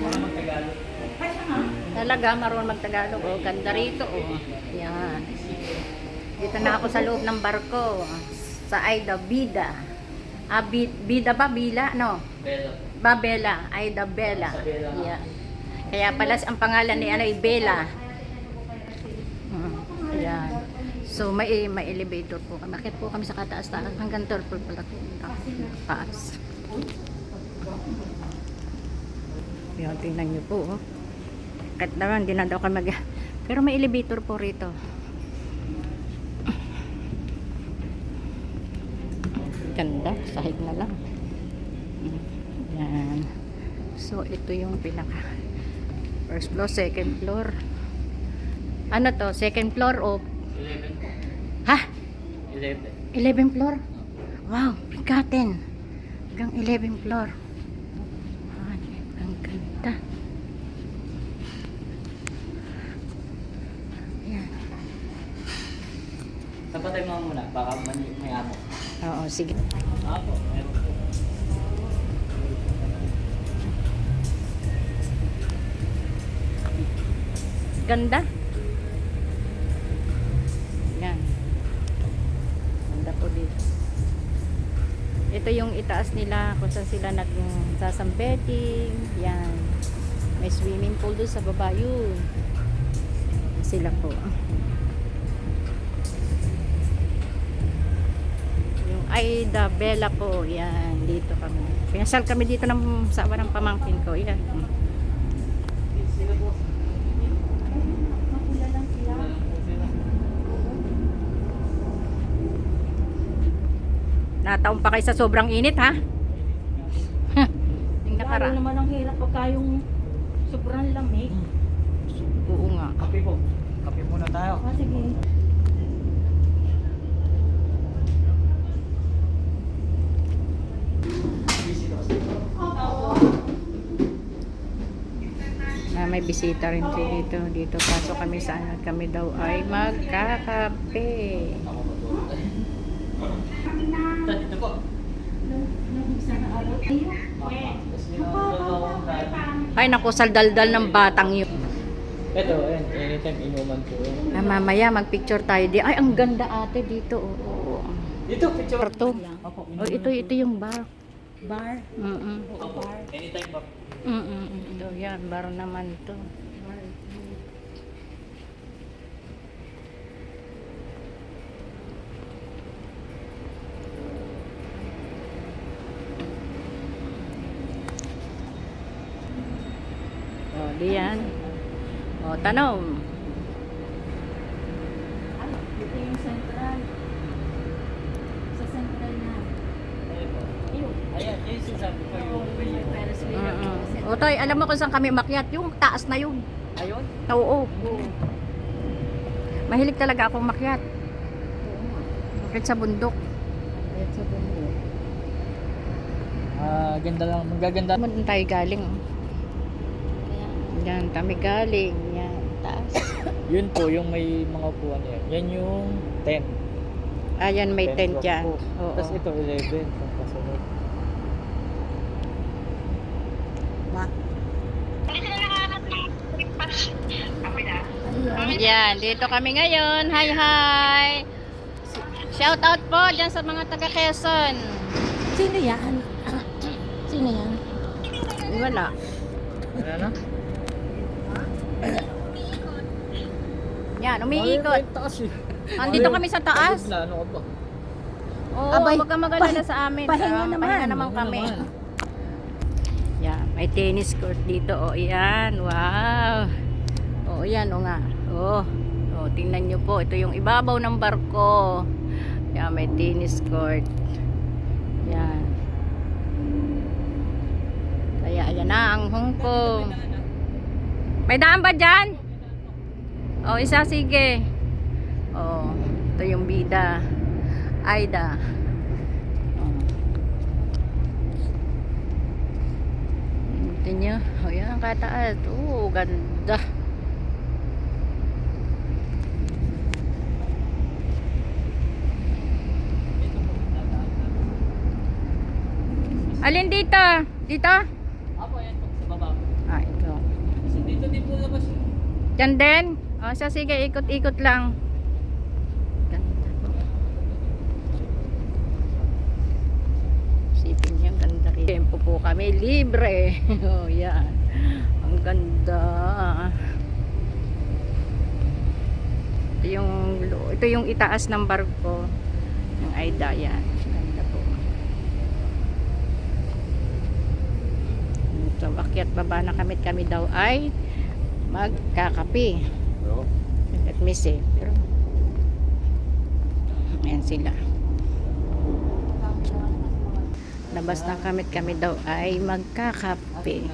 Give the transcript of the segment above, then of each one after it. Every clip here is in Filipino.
marunong mag-Tagalog. Talaga, marunong mag-Tagalog. Oh, ganda rito. Oh. Yan. Dito na ako sa loob ng barko. Sa Aida Bida. Bida ba? Bila? No? Bella. Babela. Aida Bella. Sa Bella. Yeah. Kaya pala ang pangalan ni ay Bella. Ayan. So may elevator po. Bakit po kami sa kataas-taas? Hanggang third floor pala po. Taas. Yan, tingnan nyo po. Oh. Kahit naman, hindi na daw kami mag... Pero may elevator po rito. Ganda. Sahig na lang. Yan. So, ito yung pinaka first floor, second floor. Ano to? Second floor o... 11 po. Ha? 11. 11 floor? Wow, bigatin. Hanggang 11 floor. Ay, ang ganda. Yan. Tapatay mo muna, baka may amo. Oo, sige. Apo, meron po. Ganda. Yan. Ganda po dito. Ito yung itaas nila kung saan sila nagsasambeting. Yan. May swimming pool doon sa baba yun. Sila po. Yung Aida Bella po. Yan. Dito kami. Pinasal kami dito sa awa ng pamangkin ko. Yan. Sino po? Nataon pa kayo sa sobrang init, ha? Yung Lalo nakara. naman ang hirap pagka yung sobrang lamig. Oo nga. Kape po. Kape muna tayo. Ah, sige. May bisita rin po dito. Dito pasok kami sa ano. Kami daw ay magkakape. Dito po. Ay naku, saldaldal ng batang yun. Ito, anytime inuman po. Mamaya magpicture tayo di. Ay, ang ganda ate dito. Oo. Dito, picture. Ito. Opo. Oh, ito yung bar. Bar. Opo. Anytime ba? Ito yan, bar naman to. Oh, diyan. Oh, tanong. Ay, dito yung central. Sa central na. Ayun po. Ayan, yun yung sinasabi ko yung Ferris wheel. O Toy, alam mo kung saan kami makyat? Yung taas na yun. Ayun? Oo. Mahilig talaga akong makyat. Makyat sa bundok. Ayun sa bundok. Ganda lang, magaganda. Saan tayo galing? Kaya, Yan, kami galing. Yan, taas. Yun po, yung may mga upuan yan. Yan yung 10. Ayan, may 10 tent yan. po. Oo. Tapos ito 11. Yung kasunod. Yan, dito kami ngayon. Hi, hi! Shout out po dyan sa mga taga Quezon. sino yan? Sino yan? Wala. Ano na? Yan, umiikot. Taas eh. Andito kami sa taas. Ano ka ba? Oo, Abay, huwag kang mag-alala sa amin. pahinga naman. Pahinga naman kami. Yan, may tennis court dito. O, yan. Wow. O, yan. O nga. O, tingnan nyo po. Ito yung ibabaw ng barko. Yan, may tennis court. Yan. Kaya, ayan na ang Hong Kong. May daan ba dyan? O, isa, sige. O, ito yung bida. Aida. Ito nyo. O yan, kataas. Oo, ganda. Alin dito? Dito? Apo, yan po, sa baba. Ah, ito. Yan din. O, so sige, ikot-ikot lang. Ganda po. Sipin niya, ganda rin. Tempo po kami, libre. Oh, yan. Ang ganda. Ito yung itaas ng barko ng Aida. Yan. Ganda po. So, akyat baba na kami daw ay magkakape. Let me see. Pero, ayan sila. Labas na kami daw ay magkakape.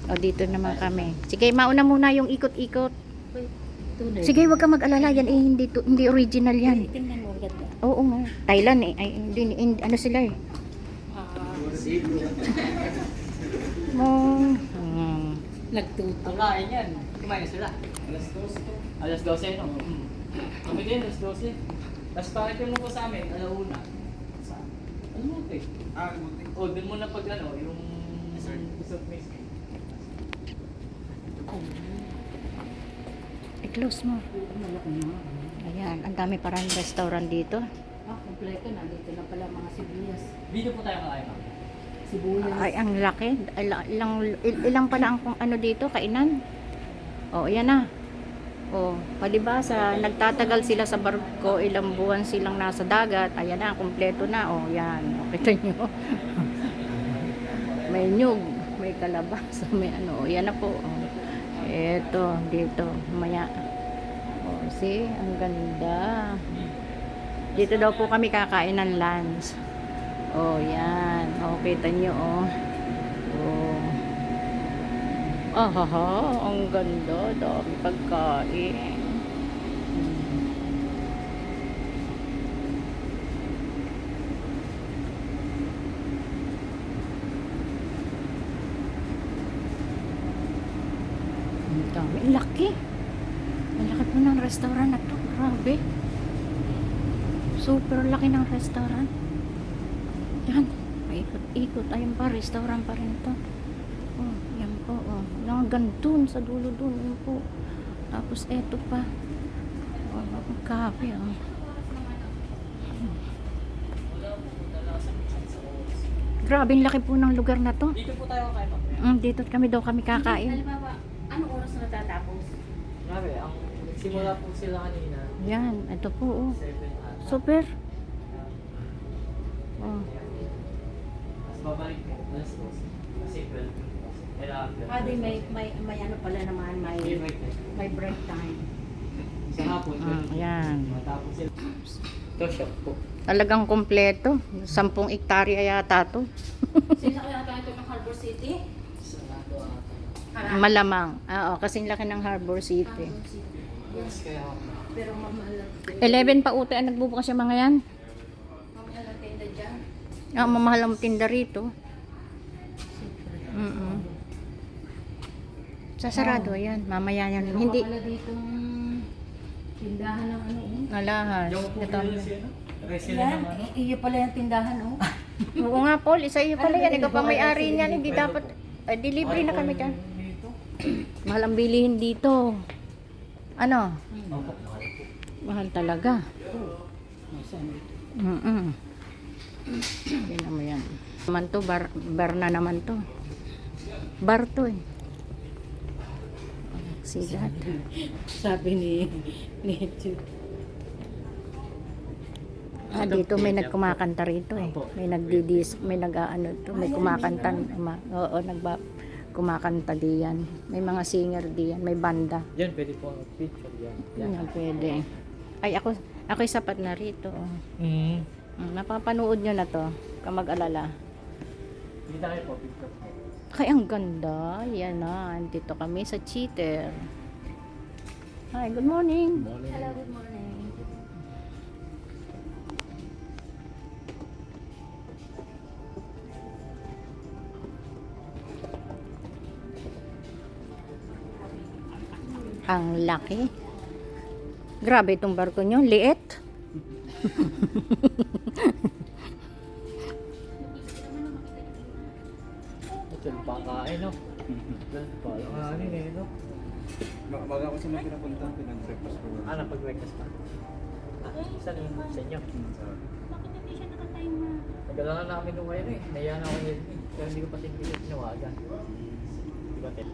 O, dito naman kami. Sige, mauna muna yung ikot-ikot. Sige, wag ka mag-alala. Yan eh, hindi original yan. Tingnan mo, ganda. Oo nga. Thailand eh. Ay, hindi, ano sila eh. Nagtuto. Ang kain yan. Kumain na sila. Alas 12 no? Kami din, alas 12. Tapos bakit yung po sa amin, alauna. Saan? Ano mo ito eh? O, dun muna pag ano, yung resort mismo. I-close mo. Malaki na. Ayan, ang dami parang restaurant dito. Kompleto na. Dito na pala mga sibuyas. Dito po tayo kakain ma'am. Sibuyas. Ay, ang laki. Ilang pala ang ano dito, kainan. O, ayan na. O, palibasa, nagtatagal sila sa barko, ilang buwan silang nasa dagat. Ayan na, kumpleto na. O, yan. O, kita nyo. May nyug, may kalabasa, may ano. O, yan na po. O, eto, dito, maya. O, see, ang ganda. Dito daw po kami kakain ng lunch. Oh, yan. Oh, kita nyo, oh. Oh. Ah, ha, ha. Ang ganda. Dami pagkain. Ang dami. Laki. Ang laki po ng restaurant na to. Grabe. Super laki ng restaurant. Yan, paikot-ikot. Ayun pa, restaurant pa rin to. Oh, yan po, oh. Hanggang dun, sa dulo dun, yun po. Tapos eto pa. Oh, kape, oh. Grabe, ang laki po ng lugar na to. Dito po tayo kakain ma'am. Dito kami kakain. Halimbawa, anong oras na natatapos? Grabe, ang nagsimula po sila kanina. Yan, ito po, oh. 7 at. Super. Oh. Tapos babalik po. Alas 12. Kasi 12. Di may ano pala naman, may break time. Sa hapon, Yan. matapos sila. Ito shop po. Talagang kompleto. 10 hektarya yata to. Sino kaya tayo ito ng Harbor City? Sa Nando ata. Malamang. Oo, kasing laki ng Harbor City. Harbor City. Yes, kaya Pero mamahal 11 pa ute ang nagbubukas yung mga yan. mamahal ang tenda dyan. Mamahal ang tinda rito. Sasarado yan. Mamaya yan. Meron Hindi. ka pala ditong tindahan ng ano eh. Nalahas. yung po Ito. nila siya, no? Resila Yan, naman. iyo pala yung tindahan oh. Oo nga, Paul. Isa iyo pala Ano yan. ba Ikaw pa yun? may-ari niyan. Hindi dapat. Delivery na kami dyan. Dito. Mahal ang bilihin dito. Ano? Opo, mahal po. Mahal talaga. Nasaan dito? Yan naman yan. Naman to, bar na naman to. Bar to eh. Sigat. Sabi ni Jude. Dito may nagkumakanta rito eh. May nagdidis, may nag-ano to, may kumakanta. Oo, kumakanta diyan. May mga singer diyan, may banda. Yan, pwede po ang picture yan. Yan pwede. Ay ako'y sapat na rito. Oh. Napapanood nyo na to, kamag-alala. Hindi na kayo po, picture po. Kaya ang ganda. Yan na. Dito kami sa Cheater. Hi, good morning. Hello, good morning. Ang laki. Grabe itong barko nyo. Liit. Ito yung pakain, no? Ito yung pakain, no? Baga ako sa mga pinapunta, pinag-breakfast ko. Napag-breakfast pa. Saan yung sa inyo? Bakit hindi siya nakatimer? Nagdala na kami nung ngayon eh. Naiyan ako yun eh. Pero hindi ko pa tinawagan. Di ba, Ted?